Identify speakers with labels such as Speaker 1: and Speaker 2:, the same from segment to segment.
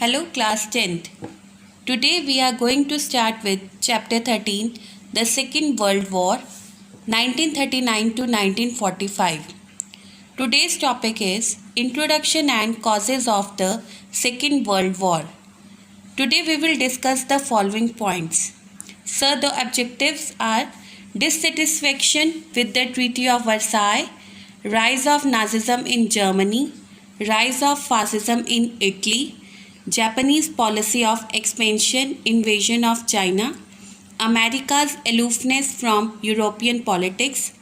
Speaker 1: Hello class 10th. Today we are going to start with chapter 13, the Second World War, 1939 to 1945. Today's topic is Introduction and Causes of the Second World War. Today we will discuss the following points. So the objectives are dissatisfaction with the Treaty of Versailles, rise of Nazism in Germany, rise of fascism in Italy, Japanese policy of expansion, invasion of China, America's aloofness from European politics,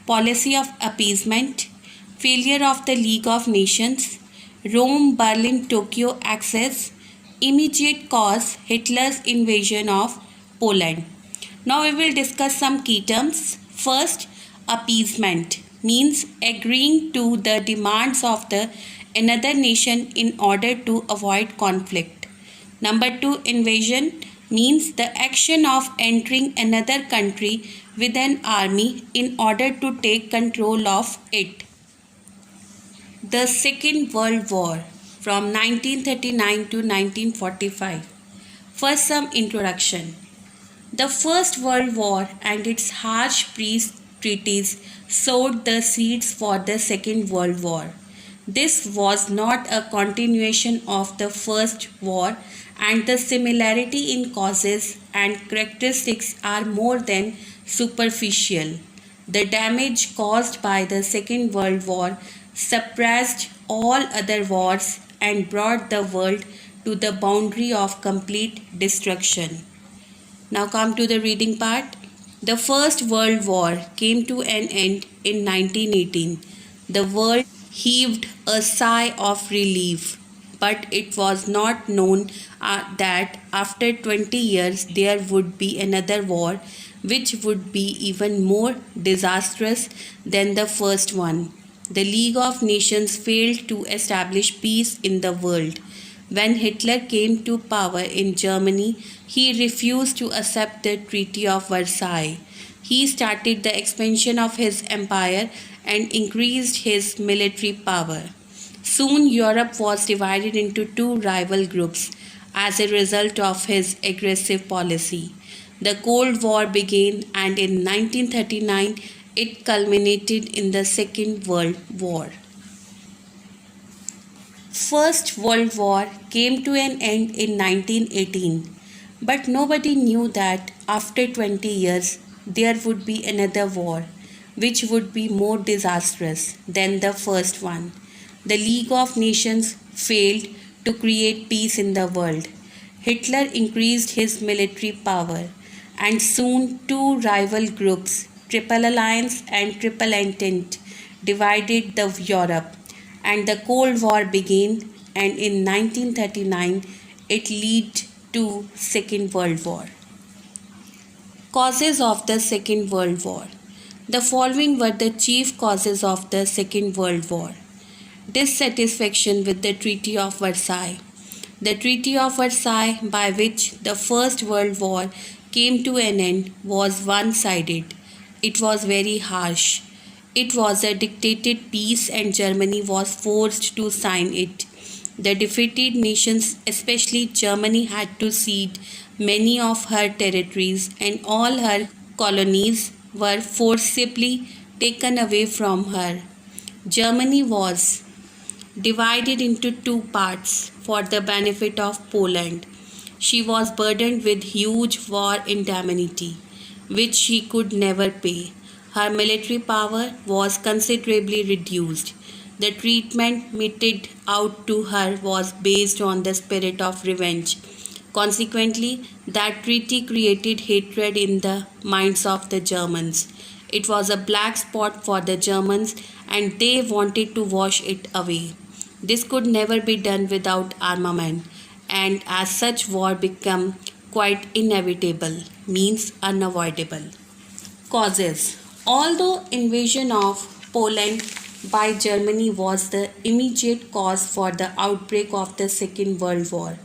Speaker 1: policy of appeasement, failure of the League of Nations, Rome, Berlin, Tokyo axis, immediate cause Hitler's invasion of Poland. Now we will discuss some key terms. First, appeasement means agreeing to the demands of the another nation in order to avoid conflict. Number 2, invasion means the action of entering another country with an army in order to take control of it. The Second World War from 1939 to 1945. First, some introduction. The First World War and its harsh peace treaties sowed the seeds for the Second World War. This was not a continuation of the First War, and the similarity in causes and characteristics are more than superficial. The damage caused by the Second World War suppressed all other wars and brought the world to the boundary of complete destruction. Now come to the reading part. The First World War came to an end in 1918. The world heaved a sigh of relief, but it was not known that after 20 years there would be another war which would be even more disastrous than the first one. The League of Nations failed to establish peace in the world. When Hitler came to power in Germany, he refused to accept the Treaty of Versailles. He started the expansion of his empire and increased his military power. Soon Europe was divided into two rival groups as a result of his aggressive policy. The Cold War began, and in 1939 it culminated in the Second World War. First World War came to an end in 1918, but nobody knew that after 20 years there would be another war which would be more disastrous than the first one. The League of Nations failed to create peace in the world. Hitler increased his military power, and soon two rival groups, Triple Alliance and Triple Entente, divided the Europe, and the Cold War began, and in 1939 it led to Second World War. Causes of the Second World War. The following were the chief causes of the Second World War. Dissatisfaction with the Treaty of Versailles. The Treaty of Versailles, by which the First World War came to an end, was one-sided. It was very harsh. It was a dictated peace, and Germany was forced to sign it. The defeated nations, especially Germany, had to cede many of her territories, and all her colonies were forcibly taken away from her. Germany was divided into two parts for the benefit of Poland. She was burdened with huge war indemnity, which she could never pay. Her military power was considerably reduced. The treatment meted out to her was based on the spirit of revenge. Consequently, that treaty created hatred in the minds of the Germans. It was a black spot for the Germans, and they wanted to wash it away. This could never be done without armament, and as such war became quite inevitable, means unavoidable. Causes. Although invasion of Poland by Germany was the immediate cause for the outbreak of the Second World War,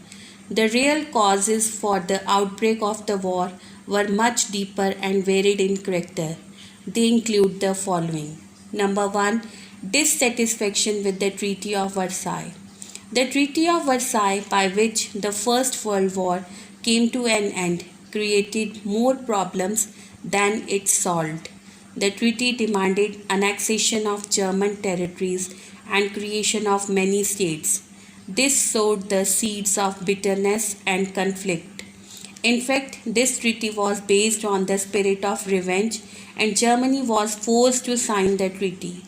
Speaker 1: the real causes for the outbreak of the war were much deeper and varied in character. They include the following. Number 1, dissatisfaction with the Treaty of Versailles. The Treaty of Versailles, by which the First World War came to an end, created more problems than it solved. The treaty demanded annexation of German territories and creation of many states. This sowed the seeds of bitterness and conflict. In fact, this treaty was based on the spirit of revenge, and Germany was forced to sign the treaty.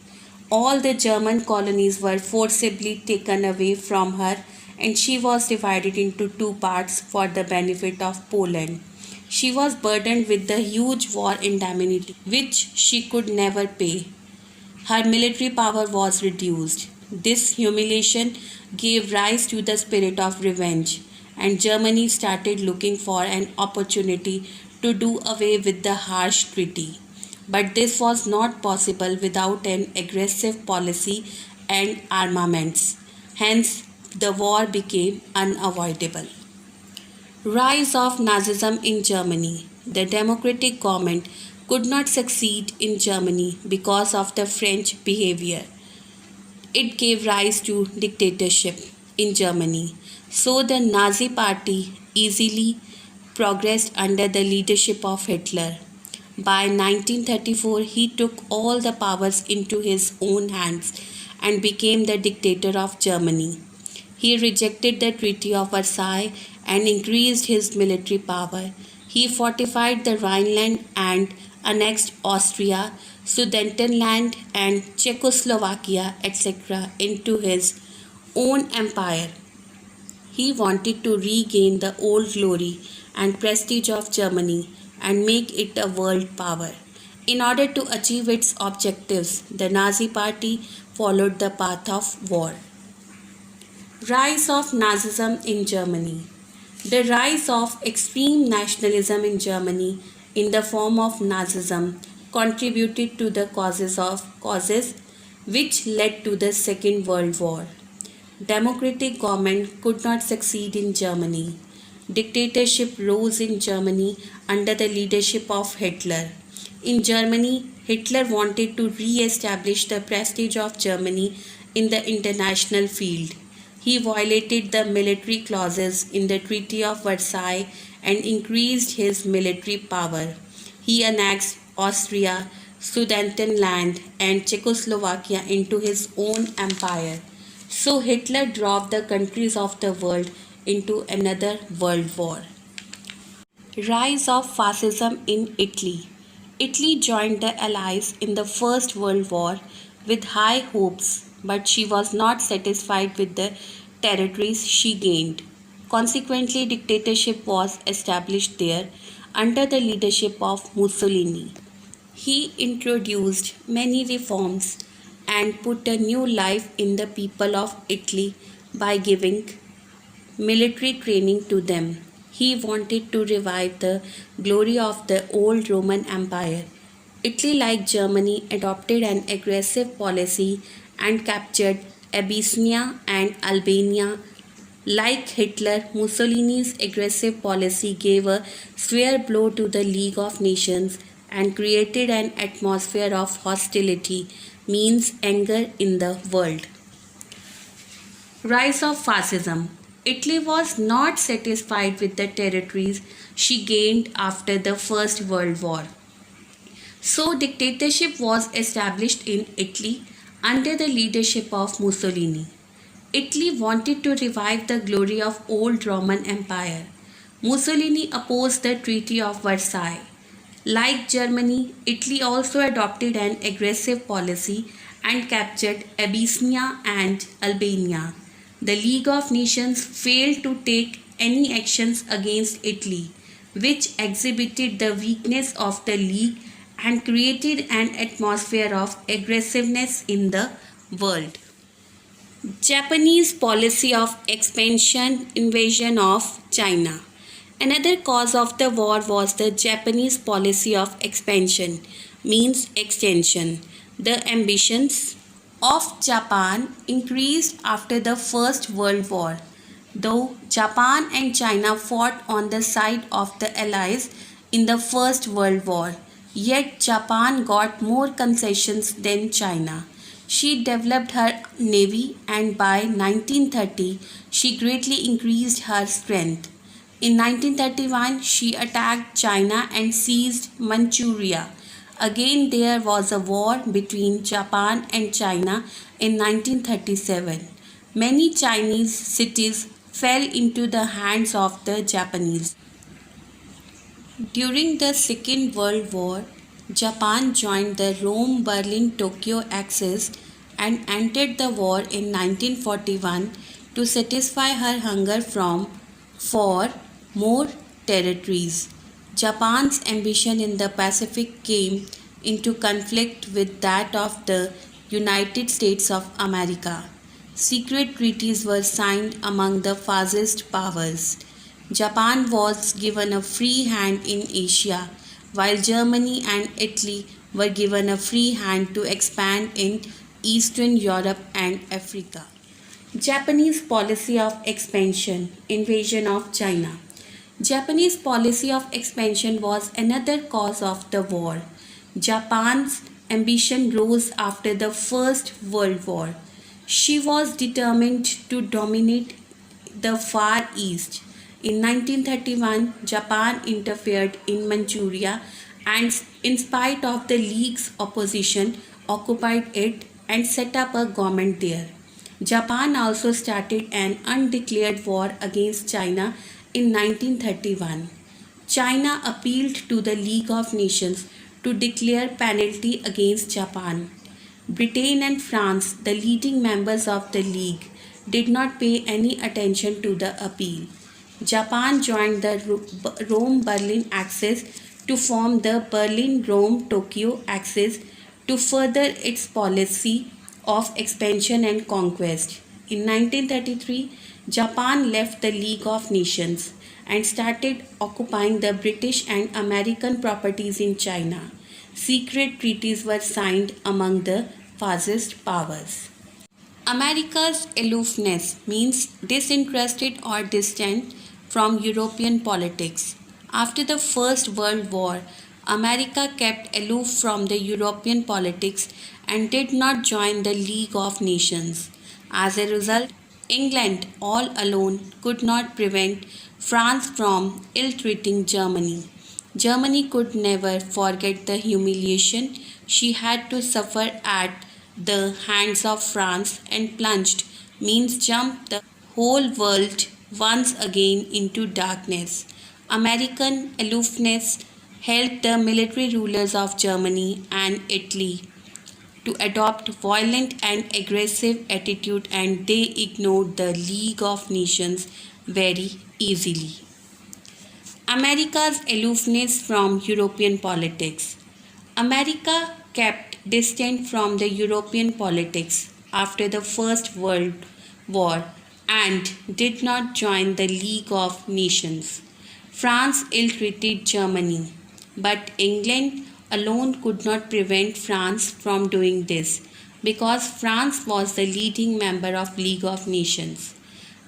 Speaker 1: All the German colonies were forcibly taken away from her, and she was divided into two parts for the benefit of Poland. She was burdened with the huge war indemnity, which she could never pay. Her military power was reduced. This humiliation gave rise to the spirit of revenge, and Germany started looking for an opportunity to do away with the harsh treaty. But this was not possible without an aggressive policy and armaments. Hence, the war became unavoidable. Rise of Nazism in Germany. The democratic government could not succeed in Germany because of the French behavior. It gave rise to dictatorship in Germany. So the Nazi Party easily progressed under the leadership of Hitler. By 1934, he took all the powers into his own hands and became the dictator of Germany. He rejected the Treaty of Versailles and increased his military power. He fortified the Rhineland and annexed Austria, Sudetenland, and Czechoslovakia, etc., into his own empire. He wanted to regain the old glory and prestige of Germany and make it a world power. In order to achieve its objectives, the Nazi Party followed the path of war. Rise of Nazism in Germany. The rise of extreme nationalism in Germany in the form of Nazism contributed to the causes which led to the Second World War. Democratic government could not succeed in Germany. Dictatorship rose in Germany under the leadership of Hitler. In Germany, Hitler wanted to re-establish the prestige of Germany in the international field. He violated the military clauses in the Treaty of Versailles and increased his military power. He annexed Austria, Sudetenland, and Czechoslovakia into his own empire. So Hitler drove the countries of the world into another world war. Rise of fascism in Italy. Italy joined the Allies in the First World War with high hopes, but she was not satisfied with the territories she gained. Consequently, dictatorship was established there under the leadership of Mussolini. He introduced many reforms and put a new life in the people of Italy by giving military training to them. He wanted to revive the glory of the old Roman Empire. Italy, like Germany, adopted an aggressive policy and captured Abyssinia and Albania. Like Hitler, Mussolini's aggressive policy gave a severe blow to the League of Nations and created an atmosphere of hostility, means anger in the world. Rise of fascism. Italy was not satisfied with the territories she gained after the First World War. So, dictatorship was established in Italy under the leadership of Mussolini. Italy wanted to revive the glory of old Roman Empire. Mussolini opposed the Treaty of Versailles. Like Germany, Italy also adopted an aggressive policy and captured Abyssinia and Albania. The League of Nations failed to take any actions against Italy, which exhibited the weakness of the League and created an atmosphere of aggressiveness in the world. Japanese policy of expansion invasion of China. Another cause of the war was the Japanese policy of expansion, means extension. The ambitions of Japan increased after the First World War. Though Japan and China fought on the side of the Allies in the First World War, yet Japan got more concessions than China. She developed her navy and by 1930 she greatly increased her strength. In 1931 she attacked China and seized Manchuria. Again there was a war between Japan and China in 1937. Many Chinese cities fell into the hands of the Japanese. During the Second World War, Japan joined the Rome-Berlin-Tokyo Axis and entered the war in 1941 to satisfy her hunger for more territories. Japan's ambition in the Pacific came into conflict with that of the United States of America. Secret treaties were signed among the fascist powers. Japan was given a free hand in Asia, while Germany and Italy were given a free hand to expand in Eastern Europe and Africa. Japanese policy of expansion, invasion of China. Japanese policy of expansion was another cause of the war. Japan's ambition rose after the First World War. She was determined to dominate the Far East. In 1931, Japan interfered in Manchuria and, in spite of the League's opposition, occupied it and set up a government there. Japan also started an undeclared war against China in 1931. China appealed to the League of Nations to declare penalty against Japan. Britain and France, the leading members of the League, did not pay any attention to the appeal. Japan joined the Rome-Berlin Axis to form the Berlin-Rome-Tokyo Axis to further its policy of expansion and conquest. In 1933, Japan left the League of Nations and started occupying the British and American properties in China. Secret treaties were signed among the fascist powers. America's aloofness means disinterested or distant from European politics. After the First World War, America kept aloof from the European politics and did not join the League of Nations. As a result, England all alone could not prevent France from ill-treating Germany. Germany could never forget the humiliation she had to suffer at the hands of France and plunged means jumped the whole world once again into darkness. American aloofness helped the military rulers of Germany and Italy to adopt violent and aggressive attitude, and they ignored the League of Nations very easily. America's aloofness from European politics. America kept distant from the European politics after the First World War and did not join the League of Nations. France ill-treated Germany, but England alone could not prevent France from doing this because France was the leading member of League of Nations.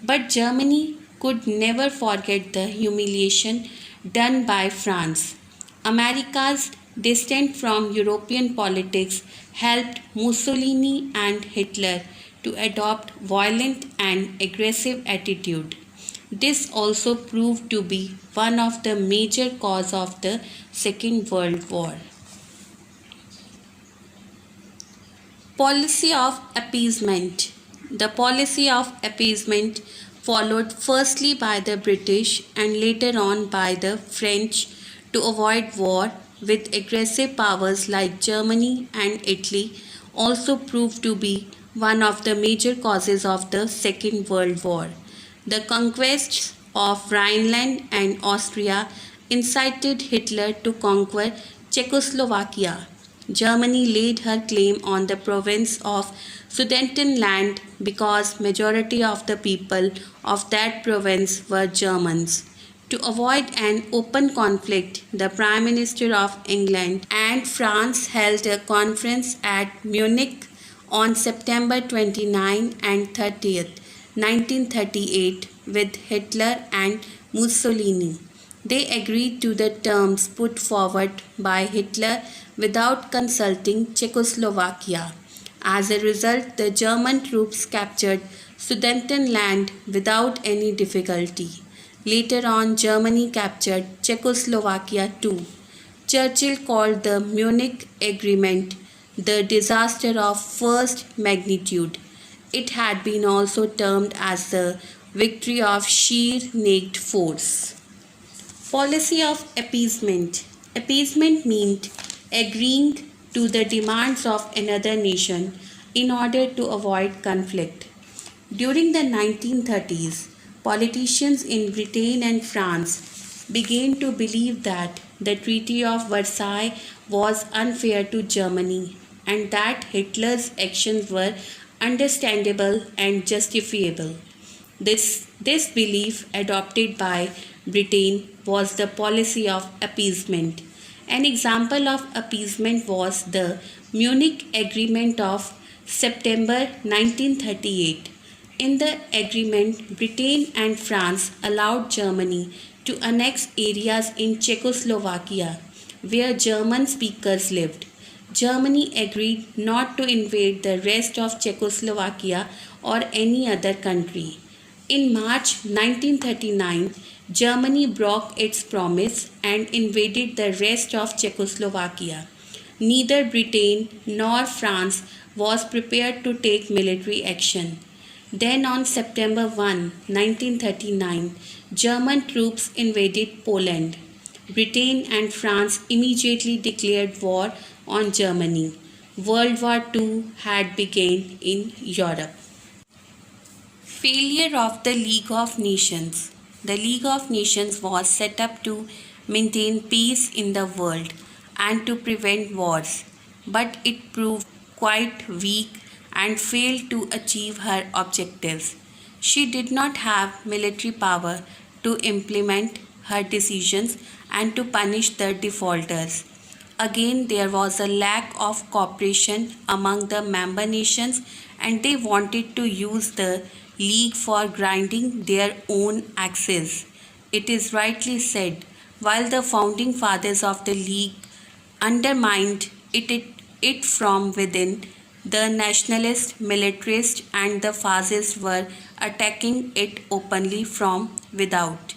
Speaker 1: But Germany could never forget the humiliation done by France. America's distance from European politics helped Mussolini and Hitler to adopt violent and aggressive attitude. This also proved to be one of the major causes of the Second World War. Policy of appeasement. The policy of appeasement, followed firstly by the British and later on by the French to avoid war with aggressive powers like Germany and Italy, also proved to be one of the major causes of the Second World War. The conquests of Rhineland and Austria incited Hitler to conquer Czechoslovakia. Germany laid her claim on the province of Sudetenland because majority of the people of that province were Germans. To avoid an open conflict, the Prime Minister of England and France held a conference at Munich on September 29 and 30th, 1938 with Hitler and Mussolini. They agreed to the terms put forward by Hitler without consulting Czechoslovakia. As a result, the German troops captured Sudetenland without any difficulty. Later on, Germany captured Czechoslovakia too. Churchill called the Munich Agreement the disaster of first magnitude. It had been also termed as the victory of sheer naked force. Policy of appeasement. Appeasement meant agreeing to the demands of another nation in order to avoid conflict. During the 1930s, politicians in Britain and France began to believe that the Treaty of Versailles was unfair to Germany and that Hitler's actions were understandable and justifiable. This belief, adopted by Britain, was the policy of appeasement. An example of appeasement was the Munich Agreement of September 1938. In the agreement, Britain and France allowed Germany to annex areas in Czechoslovakia where German speakers lived. Germany agreed not to invade the rest of Czechoslovakia or any other country. In March 1939, Germany broke its promise and invaded the rest of Czechoslovakia. Neither Britain nor France was prepared to take military action. Then on September 1, 1939, German troops invaded Poland. Britain and France immediately declared war on Germany. World War II had begun in Europe. Failure of the League of Nations. The League of Nations was set up to maintain peace in the world and to prevent wars, but it proved quite weak and failed to achieve her objectives. She did not have military power to implement her decisions and to punish the defaulters. Again, there was a lack of cooperation among the member nations, and they wanted to use the League for grinding their own axes. It is rightly said, while the founding fathers of the League undermined it from within, the nationalists, militarists, and the fascists were attacking it openly from without.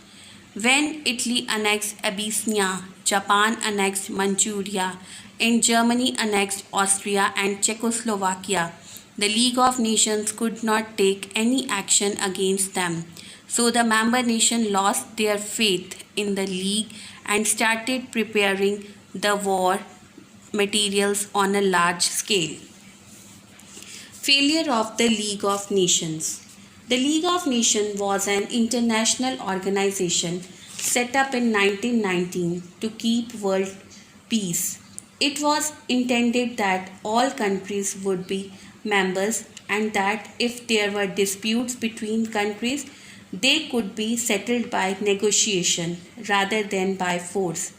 Speaker 1: When Italy annexed Abyssinia, Japan annexed Manchuria, and Germany annexed Austria and Czechoslovakia, the League of Nations could not take any action against them. So the member nations lost their faith in the League and started preparing the war materials on a large scale. Failure of the League of Nations. The League of Nations was an international organization set up in 1919 to keep world peace. It was intended that all countries would be members and that if there were disputes between countries, they could be settled by negotiation rather than by force.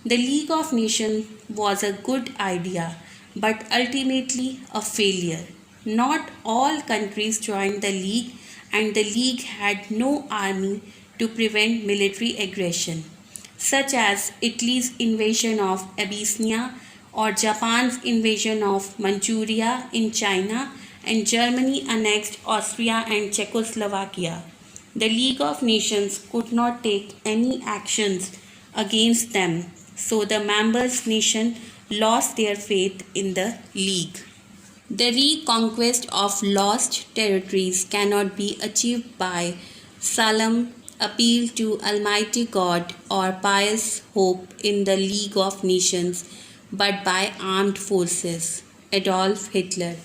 Speaker 1: The League of Nations was a good idea, but ultimately a failure. Not all countries joined the League, and the League had no army to prevent military aggression, such as Italy's invasion of Abyssinia or Japan's invasion of Manchuria in China, and Germany annexed Austria and Czechoslovakia. The League of Nations could not take any actions against them, so the members' nations lost their faith in the League. The reconquest of lost territories cannot be achieved by solemn appeal to Almighty God or pious hope in the League of Nations, but by armed forces. Adolf Hitler.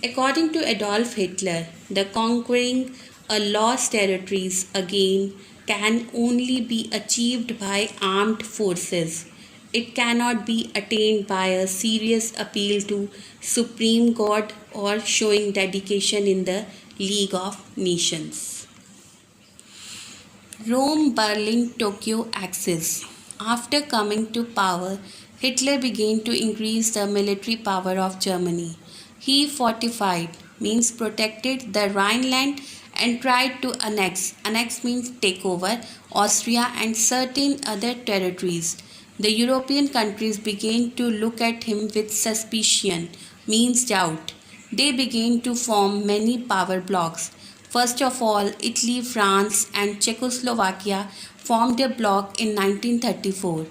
Speaker 1: According to Adolf Hitler, the conquering a lost territories again can only be achieved by armed forces. It cannot be attained by a serious appeal to Supreme God or showing dedication in the League of Nations. Rome, Berlin, Tokyo axis. After coming to power, Hitler began to increase the military power of Germany. He fortified, means protected the Rhineland and tried to annex. Annex means take over Austria and certain other territories. The European countries began to look at him with suspicion, means doubt. They began to form many power blocs. First of all, Italy, France, and Czechoslovakia formed a bloc in 1934.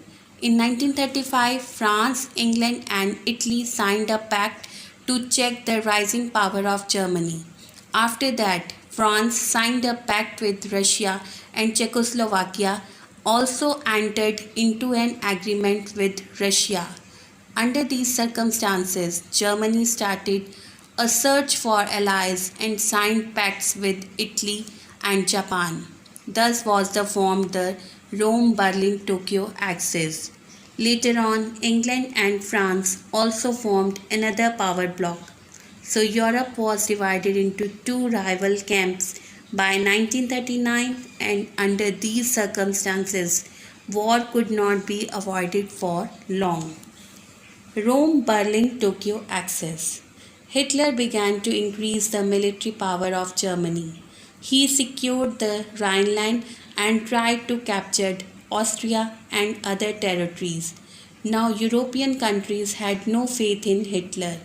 Speaker 1: In 1935, France, England, and Italy signed a pact to check the rising power of Germany. After that, France signed a pact with Russia, and Czechoslovakia also entered into an agreement with Russia. Under these circumstances, Germany started a search for allies and signed pacts with Italy and Japan. Thus was formed the Rome-Berlin-Tokyo axis. Later on, England and France also formed another power bloc. So Europe was divided into two rival camps by 1939, and under these circumstances, war could not be avoided for long. Rome, Berlin, Tokyo axis. Hitler began to increase the military power of Germany. He secured the Rhineland and tried to capture Austria and other territories. Now, European countries had no faith in Hitler.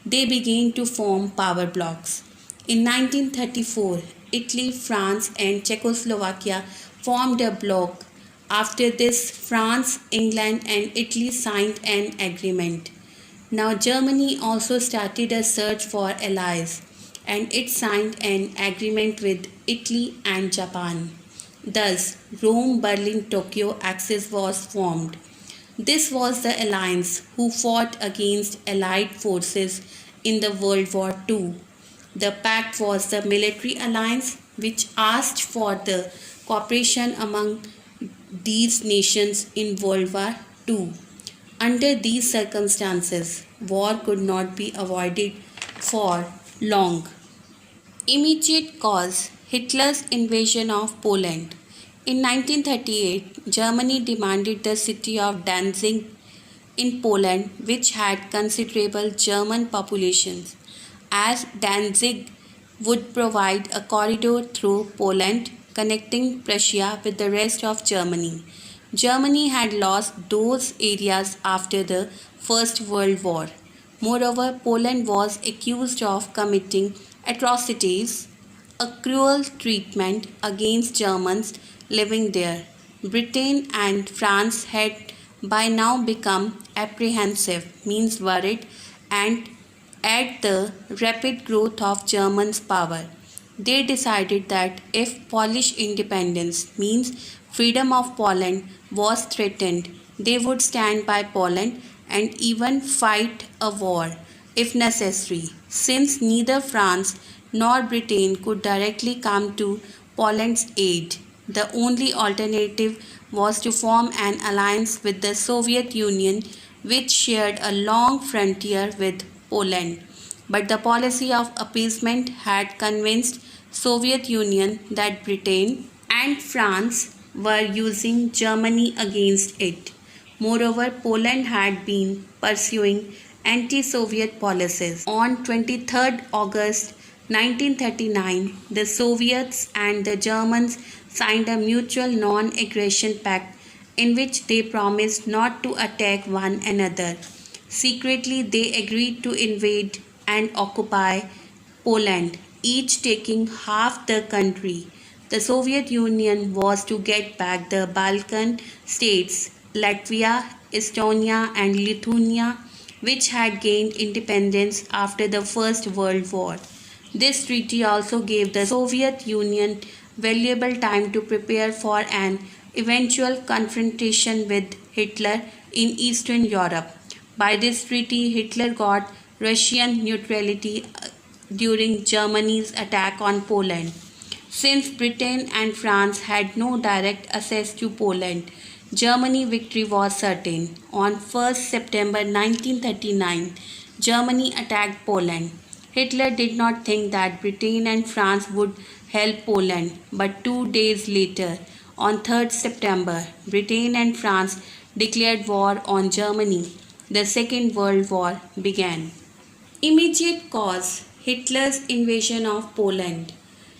Speaker 1: They began to form power blocs. In 1934, Italy, France, and Czechoslovakia formed a bloc. After this, France, England, and Italy signed an agreement. Now, Germany also started a search for allies, and it signed an agreement with Italy and Japan. Thus, Rome Berlin Tokyo axis was formed. This was the alliance who fought against Allied forces in the World War II. The pact was the military alliance which asked for the cooperation among these nations in World War II. Under these circumstances, war could not be avoided for long. Immediate cause: Hitler's invasion of Poland. In 1938, Germany demanded the city of Danzig in Poland, which had considerable German populations, as Danzig would provide a corridor through Poland connecting Prussia with the rest of Germany. Germany had lost those areas after the First World War. Moreover, Poland was accused of committing atrocities, a cruel treatment against Germans living there. Britain and France had by now become apprehensive, means worried, and at the rapid growth of Germans' power. They decided that if Polish independence, means freedom of Poland, was threatened, they would stand by Poland and even fight a war if necessary. Since neither France nor Britain could directly come to Poland's aid, the only alternative was to form an alliance with the Soviet Union, which shared a long frontier with Poland. But the policy of appeasement had convinced Soviet Union that Britain and France were using Germany against it. Moreover, Poland had been pursuing anti-Soviet policies. On 23rd August 1939, the Soviets and the Germans signed a mutual non-aggression pact in which they promised not to attack one another. Secretly, they agreed to invade and occupy Poland, each taking half the country. The Soviet Union was to get back the Balkan states, Latvia, Estonia, and Lithuania, which had gained independence after the First World War. This treaty also gave the Soviet Union valuable time to prepare for an eventual confrontation with Hitler in Eastern Europe. By this treaty, Hitler got Russian neutrality during Germany's attack on Poland. Since Britain and France had no direct access to Poland, Germany's victory was certain. On 1st September 1939, Germany attacked Poland. Hitler did not think that Britain and France would help Poland, but 2 days later, on 3rd September, Britain and France declared war on Germany. The Second World War began. Immediate cause: Hitler's invasion of Poland.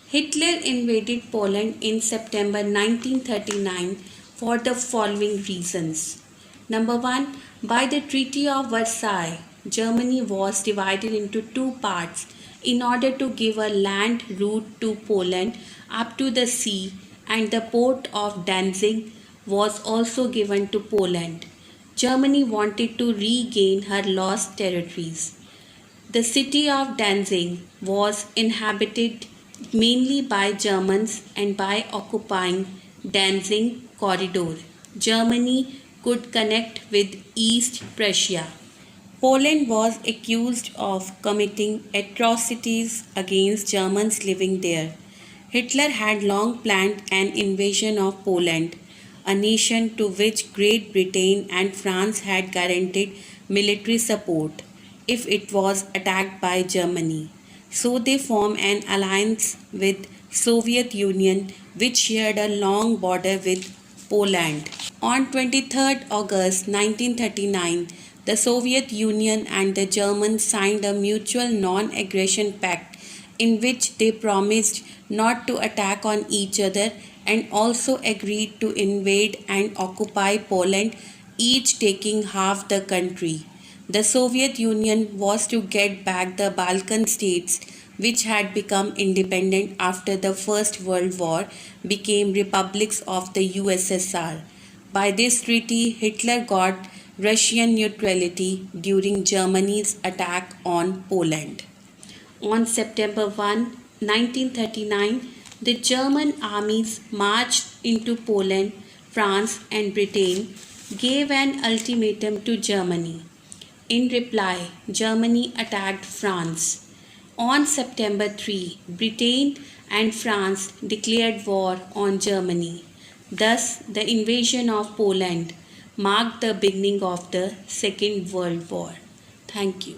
Speaker 1: Hitler invaded Poland in September 1939 for the following reasons. Number 1. By the Treaty of Versailles, Germany was divided into two parts in order to give a land route to Poland up to the sea, and the port of Danzig was also given to Poland. Germany wanted to regain her lost territories. The city of Danzig was inhabited mainly by Germans, and by occupying Danzig corridor, Germany could connect with East Prussia. Poland was accused of committing atrocities against Germans living there. Hitler had long planned an invasion of Poland, a nation to which Great Britain and France had guaranteed military support if it was attacked by Germany. So they formed an alliance with Soviet Union, which shared a long border with Poland. On 23rd August 1939, the Soviet Union and the Germans signed a mutual non-aggression pact in which they promised not to attack on each other, and also agreed to invade and occupy Poland, each taking half the country. The Soviet Union was to get back the Balkan states, which had become independent after the First World War, became republics of the USSR. By this treaty, Hitler got Russian neutrality during Germany's attack on Poland. On September 1, 1939, the German armies marched into Poland, France, and Britain, gave an ultimatum to Germany. In reply, Germany attacked France. On September 3, Britain and France declared war on Germany. Thus, the invasion of Poland marked the beginning of the Second World War. Thank you.